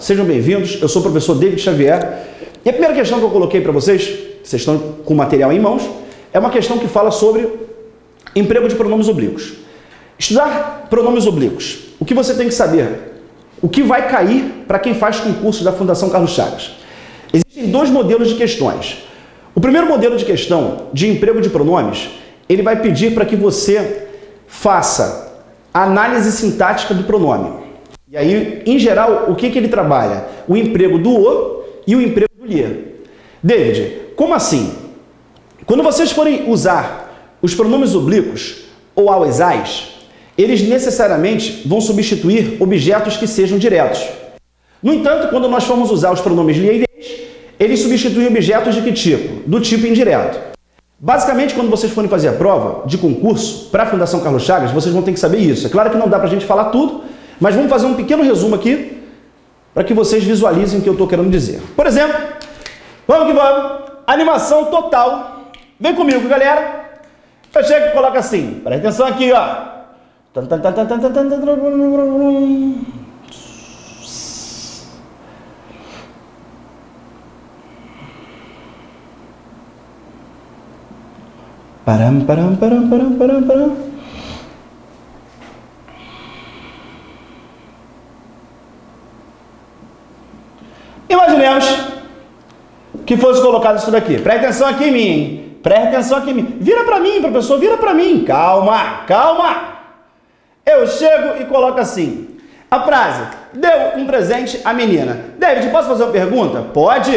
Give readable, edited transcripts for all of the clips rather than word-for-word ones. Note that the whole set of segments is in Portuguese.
Sejam bem-vindos, eu sou o professor David Xavier. E a primeira questão que eu coloquei para vocês, vocês estão com o material em mãos, é uma questão que fala sobre emprego de pronomes oblíquos. Estudar pronomes oblíquos. O que você tem que saber? O que vai cair para quem faz concurso da Fundação Carlos Chagas? Existem dois modelos de questões. O primeiro modelo de questão de emprego de pronomes, ele vai pedir para que você faça a análise sintática do pronome. E aí, em geral, o que ele trabalha? O emprego do o e o emprego do lhe. David, como assim? Quando vocês forem usar os pronomes oblíquos ou auxais, eles necessariamente vão substituir objetos que sejam diretos. No entanto, quando nós formos usar os pronomes lhe e lhes, eles substituem objetos de que tipo? Do tipo indireto. Basicamente, quando vocês forem fazer a prova de concurso para a Fundação Carlos Chagas, vocês vão ter que saber isso. É claro que não dá para a gente falar tudo, mas vamos fazer um pequeno resumo aqui para que vocês visualizem o que eu estou querendo dizer. Por exemplo, vamos que vamos, animação total. Vem comigo, galera. Eu chego e coloco assim, presta atenção aqui, ó. Param. Imaginemos que fosse colocado isso daqui. Presta atenção aqui em mim, hein? Presta atenção aqui em mim. Vira para mim, professor, vira para mim. Calma, calma. Eu chego e coloco assim. A frase, deu um presente à menina. David, posso fazer uma pergunta? Pode.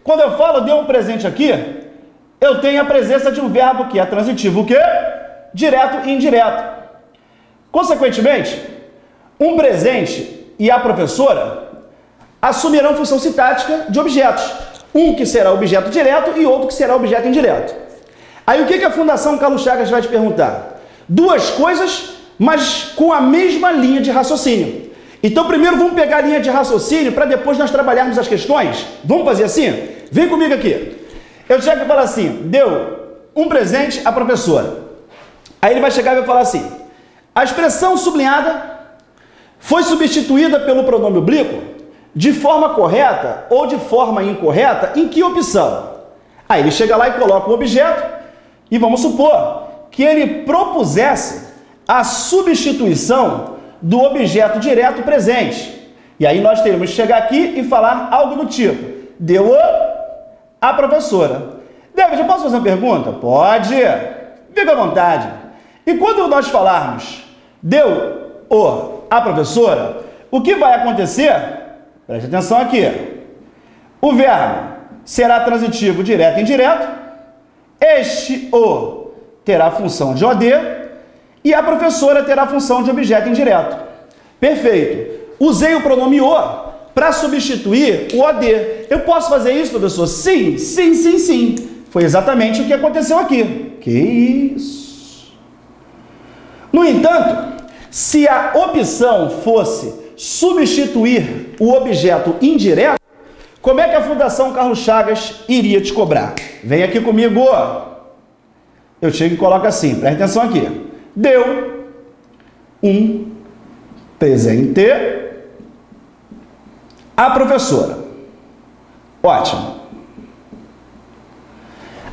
Quando eu falo deu um presente aqui, eu tenho a presença de um verbo que é transitivo, o quê? Direto e indireto. Consequentemente, um presente e a professora assumirão função sintática de objetos. Um que será objeto direto e outro que será objeto indireto. Aí o que a Fundação Carlos Chagas vai te perguntar? Duas coisas, mas com a mesma linha de raciocínio. Então primeiro vamos pegar a linha de raciocínio para depois nós trabalharmos as questões. Vamos fazer assim? Vem comigo aqui. Eu chego e falo assim, deu um presente à professora. Aí ele vai chegar e vai falar assim, a expressão sublinhada foi substituída pelo pronome oblíquo de forma correta ou de forma incorreta, em que opção? Aí ele chega lá e coloca o objeto e vamos supor que ele propusesse a substituição do objeto direto presente. E aí nós teremos que chegar aqui e falar algo do tipo, deu a professora. David, eu posso fazer uma pergunta? Pode. Fica à vontade. E quando nós falarmos deu a professora, o que vai acontecer? Preste atenção aqui. O verbo será transitivo direto e indireto. Este o terá a função de OD e a professora terá a função de objeto indireto. Perfeito. Usei o pronome o para substituir o OD. Eu posso fazer isso, professor? Sim. Foi exatamente o que aconteceu aqui. Que isso? No entanto, se a opção fosse substituir o objeto indireto, como é que a Fundação Carlos Chagas iria te cobrar? Vem aqui comigo. Eu chego e coloco assim, presta atenção aqui. Deu um presente à professora. Ótimo.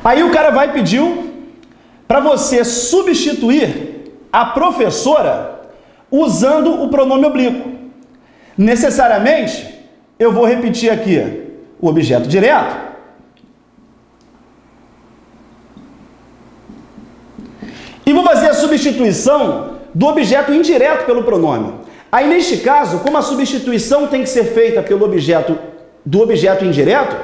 Aí o cara vai pedir para você substituir a professora usando o pronome oblíquo. Necessariamente, eu vou repetir aqui o objeto direto e vou fazer a substituição do objeto indireto pelo pronome. Aí, neste caso, como a substituição tem que ser feita pelo objeto do objeto indireto,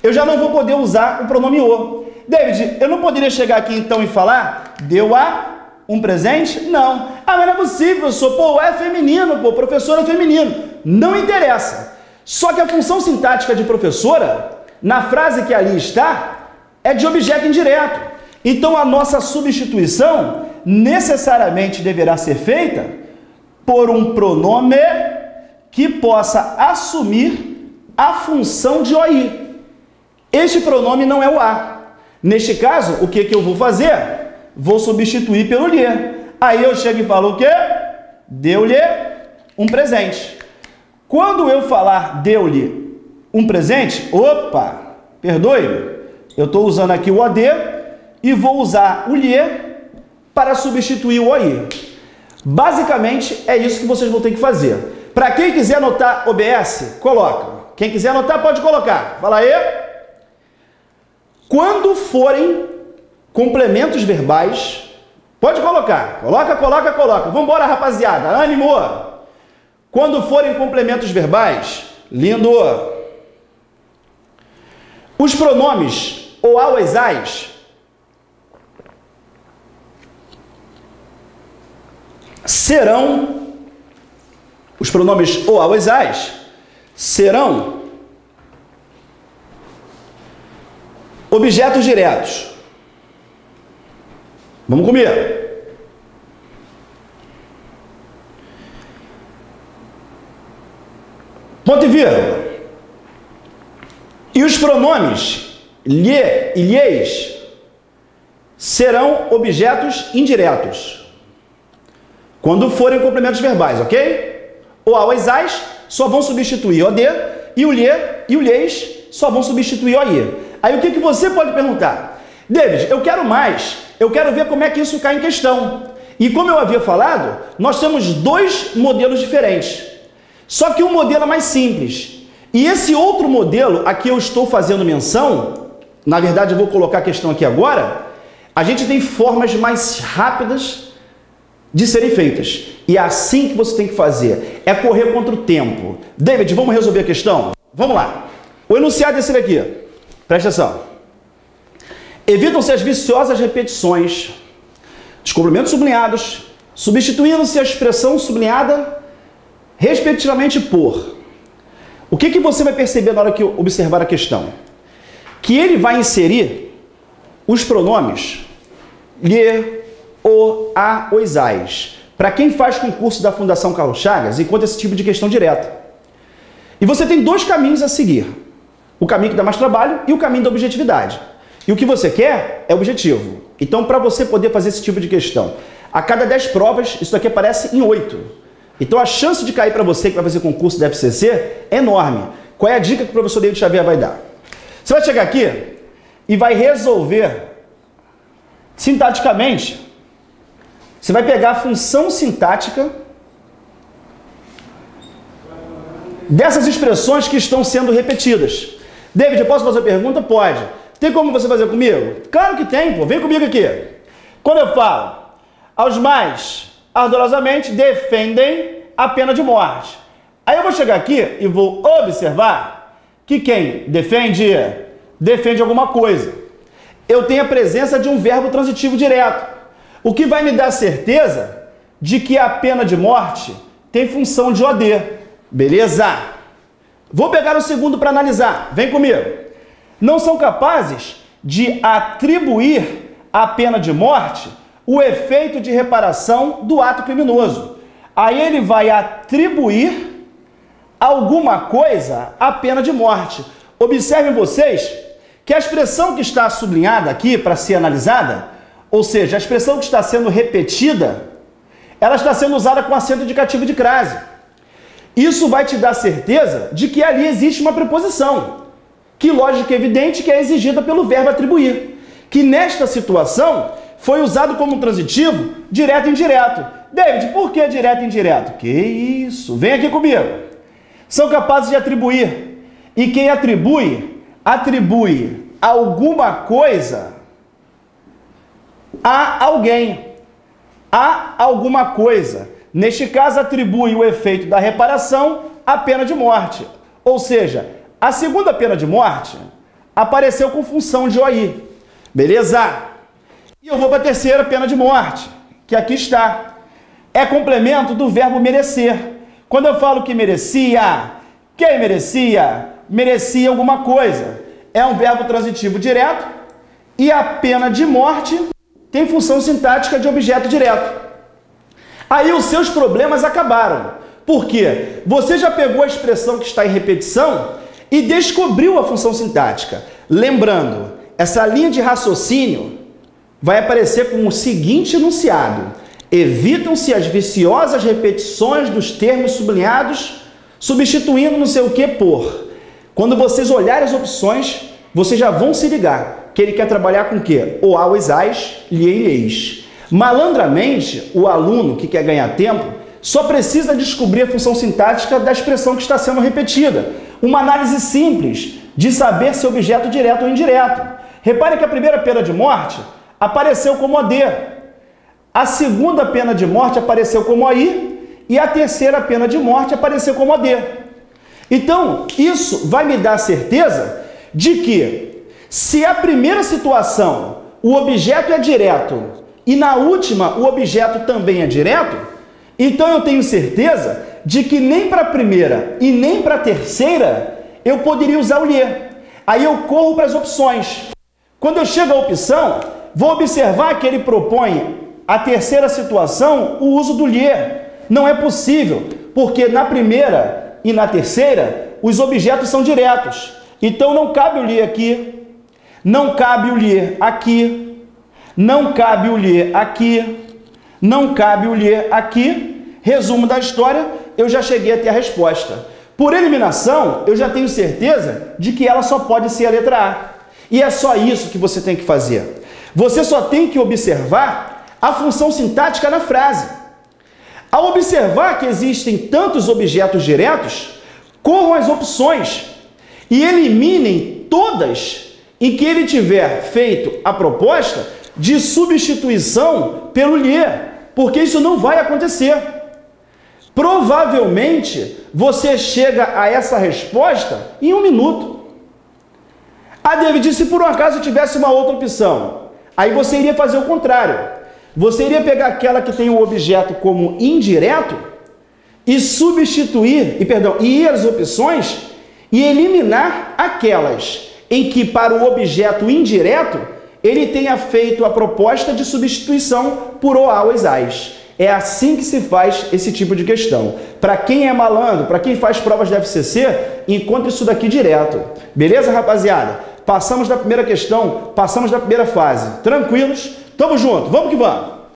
eu já não vou poder usar o pronome o. David, eu não poderia chegar aqui então e falar deu um presente? Não. Ah, mas não é possível, professor. Pô, é feminino, pô, professor é feminino. Não interessa. Só que a função sintática de professora, na frase que ali está, é de objeto indireto. Então a nossa substituição necessariamente deverá ser feita por um pronome que possa assumir a função de OI. Este pronome não é o a. Neste caso, o que eu vou fazer? Vou substituir pelo lhe. Aí eu chego e falo o quê? Deu-lhe um presente. Quando eu falar deu-lhe um presente, opa, perdoe-me, eu estou usando aqui o OD e vou usar o lhe para substituir o OI. Basicamente, é isso que vocês vão ter que fazer. Para quem quiser anotar OBS, coloca. Quem quiser anotar, pode colocar. Fala aí. Quando forem complementos verbais, pode colocar. Coloca. Vamos embora, rapaziada. Ânimo. Quando forem complementos verbais, lindo. Os pronomes ou as ais serão, os pronomes ou as ais serão objetos diretos. Vamos comigo. Ponto e vírgula. E os pronomes lhe e lhes serão objetos indiretos quando forem complementos verbais, ok? O as ais só vão substituir o de e o lhe e o lhes só vão substituir o i. Aí o que você pode perguntar? David, eu quero mais, eu quero ver como é que isso cai em questão. E como eu havia falado, nós temos dois modelos diferentes. Só que um modelo é mais simples. E esse outro modelo, a que eu estou fazendo menção, na verdade eu vou colocar a questão aqui agora, a gente tem formas mais rápidas de serem feitas. E é assim que você tem que fazer. É correr contra o tempo. David, vamos resolver a questão? Vamos lá. O enunciado é esse daqui. Presta atenção. Evitam-se as viciosas repetições dos complementos sublinhados, substituindo-se a expressão sublinhada respectivamente por. O que você vai perceber na hora que observar a questão? Que ele vai inserir os pronomes lhe, o, a, os, as. Para quem faz concurso da Fundação Carlos Chagas, encontra esse tipo de questão direta. E você tem dois caminhos a seguir. O caminho que dá mais trabalho e o caminho da objetividade. E o que você quer é objetivo. Então, para você poder fazer esse tipo de questão, a cada 10 provas, isso daqui aparece em 8. Então, a chance de cair para você que vai fazer concurso da FCC é enorme. Qual é a dica que o professor David Xavier vai dar? Você vai chegar aqui e vai resolver sintaticamente. Você vai pegar a função sintática dessas expressões que estão sendo repetidas. David, eu posso fazer uma pergunta? Pode. Tem como você fazer comigo? Claro que tem, pô. Vem comigo aqui. Quando eu falo, aos mais ardorosamente defendem a pena de morte. Aí eu vou chegar aqui e vou observar que quem defende, defende alguma coisa. Eu tenho a presença de um verbo transitivo direto, o que vai me dar certeza de que a pena de morte tem função de OD. Beleza? Vou pegar o segundo para analisar. Vem comigo. Não são capazes de atribuir à pena de morte o efeito de reparação do ato criminoso. Aí ele vai atribuir alguma coisa à pena de morte. Observem vocês que a expressão que está sublinhada aqui para ser analisada, ou seja, a expressão que está sendo repetida, ela está sendo usada com acento indicativo de crase. Isso vai te dar certeza de que ali existe uma preposição, que lógica evidente que é exigida pelo verbo atribuir, que nesta situação foi usado como transitivo direto e indireto. David, por que direto e indireto? Que isso? Vem aqui comigo. São capazes de atribuir. E quem atribui, atribui alguma coisa a alguém. A alguma coisa. Neste caso, atribui o efeito da reparação à pena de morte. Ou seja, a segunda pena de morte apareceu com função de OI. Beleza? E eu vou para a terceira pena de morte, que aqui está. É complemento do verbo merecer. Quando eu falo que merecia, quem merecia? Merecia alguma coisa. É um verbo transitivo direto e a pena de morte tem função sintática de objeto direto. Aí os seus problemas acabaram. Por quê? Você já pegou a expressão que está em repetição e descobriu a função sintática. Lembrando, essa linha de raciocínio vai aparecer com o seguinte enunciado: evitam-se as viciosas repetições dos termos sublinhados, substituindo não sei o que por. Quando vocês olharem as opções, vocês já vão se ligar que ele quer trabalhar com o quê? O a, os as, lhe e lhes. Malandramente, o aluno que quer ganhar tempo só precisa descobrir a função sintática da expressão que está sendo repetida. Uma análise simples de saber se é objeto direto ou indireto. Repare que a primeira pena de morte apareceu como AD. A segunda pena de morte apareceu como AI e a terceira pena de morte apareceu como AD. Então, isso vai me dar certeza de que, se a primeira situação o objeto é direto e na última o objeto também é direto, então eu tenho certeza de que nem para a primeira e nem para a terceira eu poderia usar o lhe. Aí eu corro para as opções. Quando eu chego à opção, vou observar que ele propõe a terceira situação o uso do lhe. Não é possível, porque na primeira e na terceira os objetos são diretos. Então não cabe o lhe aqui, não cabe o lhe aqui, não cabe o lhe aqui, não cabe o lhe aqui. Resumo da história, eu já cheguei até a resposta. Por eliminação, eu já tenho certeza de que ela só pode ser a letra A. E é só isso que você tem que fazer. Você só tem que observar a função sintática na frase. Ao observar que existem tantos objetos diretos, corram as opções e eliminem todas em que ele tiver feito a proposta de substituição pelo lhe, porque isso não vai acontecer. Provavelmente você chega a essa resposta em 1 minuto. Ah, David, se por um acaso tivesse uma outra opção, aí você iria fazer o contrário. Você iria pegar aquela que tem o objeto como indireto e substituir, e ir às opções e eliminar aquelas em que para o objeto indireto ele tenha feito a proposta de substituição por o, a, os, as. É assim que se faz esse tipo de questão. Para quem é malandro, para quem faz provas da FCC, encontre isso daqui direto. Beleza, rapaziada? Passamos da primeira questão, passamos da primeira fase. Tranquilos? Tamo junto, vamos que vamos!